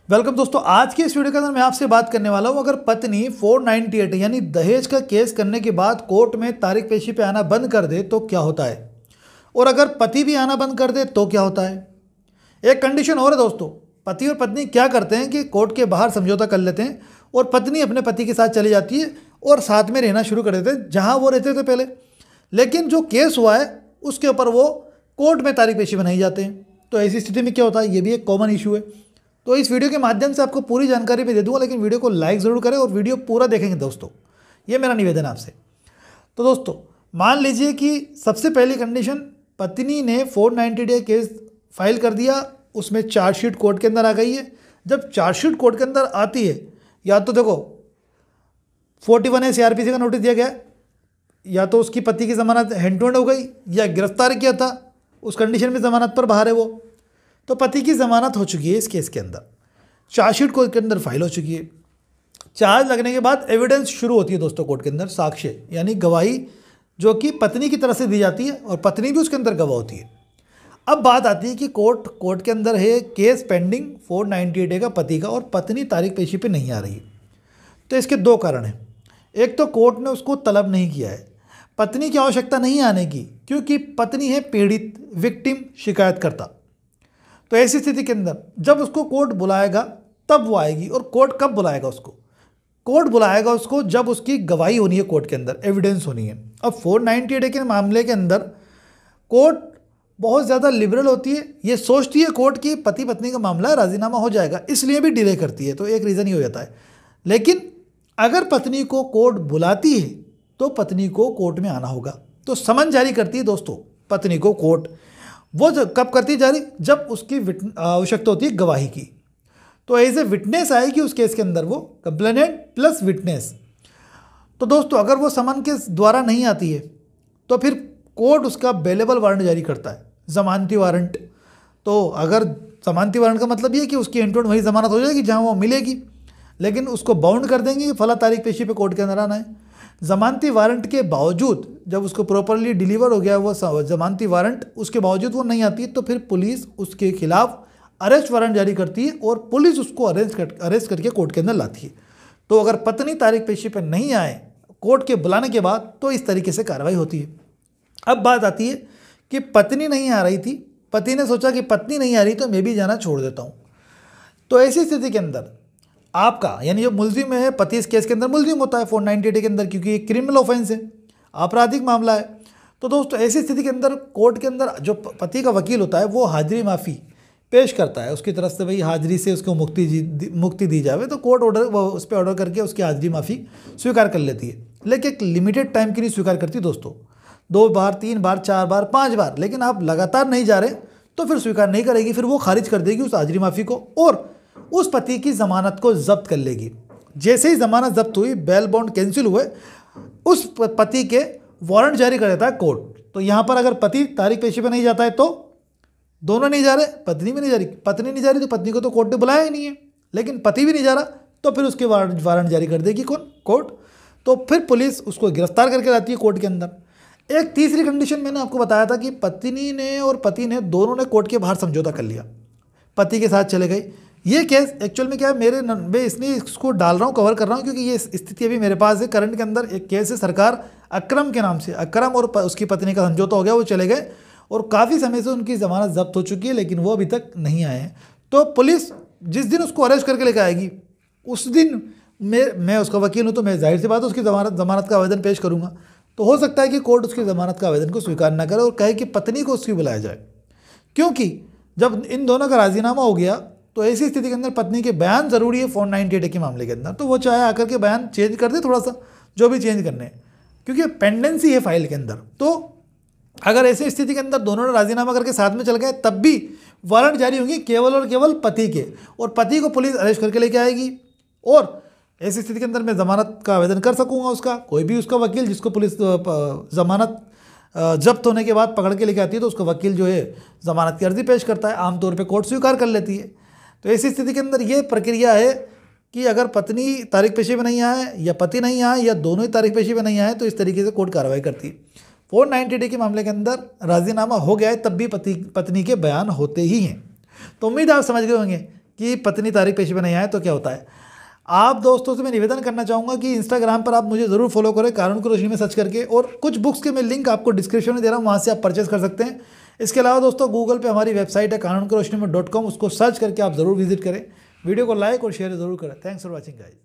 Welcome दोस्तों। आज के इस वीडियो के अंदर मैं आपसे बात करने वाला हूं, अगर पत्नी 498 यानी दहेज का केस करने के बाद कोर्ट में तारीख पेशी पे आना बंद कर दे तो क्या होता है, और अगर पति भी आना बंद कर दे तो क्या होता है। एक कंडीशन और है दोस्तों, पति और पत्नी क्या करते हैं कि कोर्ट के बाहर समझौता कर लेते हैं और पत्नी अपने पति के साथ चली जाती है और साथ में रहना शुरू कर देते हैं जहाँ वो रहते थे पहले। लेकिन जो केस हुआ है उसके ऊपर वो कोर्ट में तारीख पेशी बनाई जाते हैं। तो ऐसी स्थिति में क्या होता है, ये भी एक कॉमन इशू है। तो इस वीडियो के माध्यम से आपको पूरी जानकारी भी दे दूंगा, लेकिन वीडियो को लाइक ज़रूर करें और वीडियो पूरा देखेंगे दोस्तों, ये मेरा निवेदन है आपसे। तो दोस्तों मान लीजिए कि सबसे पहली कंडीशन, पत्नी ने 490 डे केस फाइल कर दिया, उसमें चार्जशीट कोर्ट के अंदर आ गई है। जब चार्जशीट कोर्ट के अंदर आती है, या तो देखो 41A CRPC का नोटिस दिया गया, या तो उसकी पति की ज़मानत हैंड टू हैंड हो गई, या गिरफ्तार किया था उस कंडीशन में ज़मानत पर बाहर है वो, तो पति की ज़मानत हो चुकी है इस केस के अंदर, चार्जशीट कोर्ट के अंदर फाइल हो चुकी है। चार्ज लगने के बाद एविडेंस शुरू होती है दोस्तों कोर्ट के अंदर, साक्ष्य यानी गवाही जो कि पत्नी की तरफ से दी जाती है और पत्नी भी उसके अंदर गवाह होती है। अब बात आती है कि कोर्ट के अंदर है केस पेंडिंग 498 डे का पति का, और पत्नी तारीख पेशी पे नहीं आ रही। तो इसके दो कारण हैं। एक तो कोर्ट ने उसको तलब नहीं किया है, पत्नी की आवश्यकता नहीं आने की, क्योंकि पत्नी है पीड़ित, विक्टिम, शिकायतकर्ता। तो ऐसी स्थिति के अंदर जब उसको कोर्ट बुलाएगा तब वो आएगी। और कोर्ट कब बुलाएगा उसको? कोर्ट बुलाएगा उसको जब उसकी गवाही होनी है कोर्ट के अंदर, एविडेंस होनी है। अब 498 डे के मामले के अंदर कोर्ट बहुत ज़्यादा लिबरल होती है, ये सोचती है कोर्ट की पति पत्नी का मामला है, राजीनामा हो जाएगा, इसलिए भी डिले करती है। तो एक रीज़न ही हो जाता है। लेकिन अगर पत्नी को कोर्ट बुलाती है तो पत्नी को कोर्ट में आना होगा। तो समन जारी करती है दोस्तों पत्नी को कोर्ट, वो कब करती है जारी? जब उसकी आवश्यकता होती है गवाही की। तो एज ए विटनेस आएगी उस केस के अंदर वो, कंप्लेनेंट प्लस विटनेस। तो दोस्तों अगर वो समन के द्वारा नहीं आती है तो फिर कोर्ट उसका बेलेबल वारंट जारी करता है, जमानती वारंट। तो अगर जमानती वारंट का मतलब ये है कि उसकी एंटोन वही जमानत हो जाएगी जहाँ वो मिलेगी, लेकिन उसको बाउंड कर देंगे कि फला तारीख पेशी पे कोर्ट के अंदर आना है। जमानती वारंट के बावजूद जब उसको प्रॉपरली डिलीवर हो गया वो जमानती वारंट, उसके बावजूद वो नहीं आती, तो फिर पुलिस उसके खिलाफ अरेस्ट वारंट जारी करती है और पुलिस उसको अरेस्ट करके कोर्ट के अंदर लाती है। तो अगर पत्नी तारीख पेशी पर नहीं आए कोर्ट के बुलाने के बाद तो इस तरीके से कार्रवाई होती है। अब बात आती है कि पत्नी नहीं आ रही थी, पति ने सोचा कि पत्नी नहीं आ रही तो मैं भी जाना छोड़ देता हूँ। तो ऐसी स्थिति के अंदर आपका यानी जो मुलजिम है, पति इस केस के अंदर मुलजिम होता है 498 के अंदर, क्योंकि ये क्रिमिनल ऑफेंस है, आपराधिक मामला है। तो दोस्तों ऐसी स्थिति के अंदर कोर्ट के अंदर जो पति का वकील होता है वो हाजिरी माफ़ी पेश करता है उसकी तरफ से, भाई हाजिरी से उसको मुक्ति दी जाए। तो कोर्ट ऑर्डर उस पर ऑर्डर करके उसकी हाजिरी माफ़ी स्वीकार कर लेती है, लेकिन एक लिमिटेड टाइम की नहीं स्वीकार करती दोस्तों, 2 बार 3 बार 4 बार 5 बार। लेकिन आप लगातार नहीं जा रहे तो फिर स्वीकार नहीं करेगी, फिर वो खारिज कर देगी उस हाजिरी माफ़ी को और उस पति की ज़मानत को जब्त कर लेगी। जैसे ही ज़मानत जब्त हुई, बेल बॉन्ड कैंसिल हुए, उस पति के वारंट जारी कर देता है कोर्ट। तो यहाँ पर अगर पति तारीख पेशी पे नहीं जाता है तो दोनों नहीं जा रहे, पत्नी भी नहीं जा रही, पत्नी नहीं जा रही तो पत्नी को तो कोर्ट ने बुलाया ही नहीं है, लेकिन पति भी नहीं जा रहा तो फिर उसके वारंट जारी कर देगी कौन? कोर्ट। तो फिर पुलिस उसको गिरफ्तार करके लाती है कोर्ट के अंदर। एक तीसरी कंडीशन मैंने आपको बताया था कि पत्नी ने और पति ने दोनों ने कोर्ट के बाहर समझौता कर लिया, पति के साथ चले गए। ये केस एक्चुअल में क्या है, मैं इसलिए इसको डाल रहा हूँ, कवर कर रहा हूँ, क्योंकि ये स्थिति अभी मेरे पास है करंट के अंदर। एक केस है सरकार अकरम के नाम से, अकरम और उसकी पत्नी का समझौता हो गया, वो चले गए और काफ़ी समय से उनकी ज़मानत जब्त हो चुकी है, लेकिन वो अभी तक नहीं आए हैं। तो पुलिस जिस दिन उसको अरेस्ट करके लेकर आएगी उस दिन मैं उसका वकील हूँ, तो मैं जाहिर सी बात है उसकी ज़मानत का आवेदन पेश करूँगा। तो हो सकता है कि कोर्ट उसकी ज़मानत का आवेदन को स्वीकार न करे और कहे कि पत्नी को उसकी बुलाया जाए, क्योंकि जब इन दोनों का राजीनामा हो गया तो ऐसी स्थिति के अंदर पत्नी के बयान ज़रूरी है 498 के मामले के अंदर। तो वो चाहे आकर के बयान चेंज कर दे थोड़ा सा, जो भी चेंज करने हैं, क्योंकि पेंडेंसी है फाइल के अंदर। तो अगर ऐसी स्थिति के अंदर दोनों ने राजीनामा करके साथ में चल गए तब भी वारंट जारी होंगी केवल और केवल पति के, और पति को पुलिस अरेस्ट करके लेके आएगी। और ऐसी स्थिति के अंदर मैं ज़मानत का आवेदन कर सकूँगा, उसका कोई भी उसका वकील जिसको पुलिस ज़मानत जब्त होने के बाद पकड़ के लेके आती है तो उसका वकील जो है ज़मानत की अर्जी पेश करता है, आमतौर पे कोर्ट स्वीकार कर लेती है। तो ऐसी स्थिति के अंदर ये प्रक्रिया है कि अगर पत्नी तारीख पेशी में नहीं आए या पति नहीं आए या दोनों ही तारीख पेशी में नहीं आए तो इस तरीके से कोर्ट कार्रवाई करती है। 490 डे के मामले के अंदर राजीनामा हो गया है तब भी पत्नी के बयान होते ही हैं। तो उम्मीद आप समझ गए होंगे कि पत्नी तारीख पेशी पे नहीं आए तो क्या होता है। आप दोस्तों से मैं निवेदन करना चाहूँगा कि इंस्टाग्राम पर आप मुझे ज़रूर फॉलो करें कानून की रोशनी में सर्च करके, और कुछ बुक्स के मैं लिंक आपको डिस्क्रिप्शन में दे रहा हूँ, वहाँ से आप परचेज कर सकते हैं। इसके अलावा दोस्तों गूगल पे हमारी वेबसाइट है कानून की रोशनी में .com, उसको सर्च करके आप ज़रूर विजिट करें। वीडियो को लाइक और शेयर ज़रूर करें। Thanks for watching guys.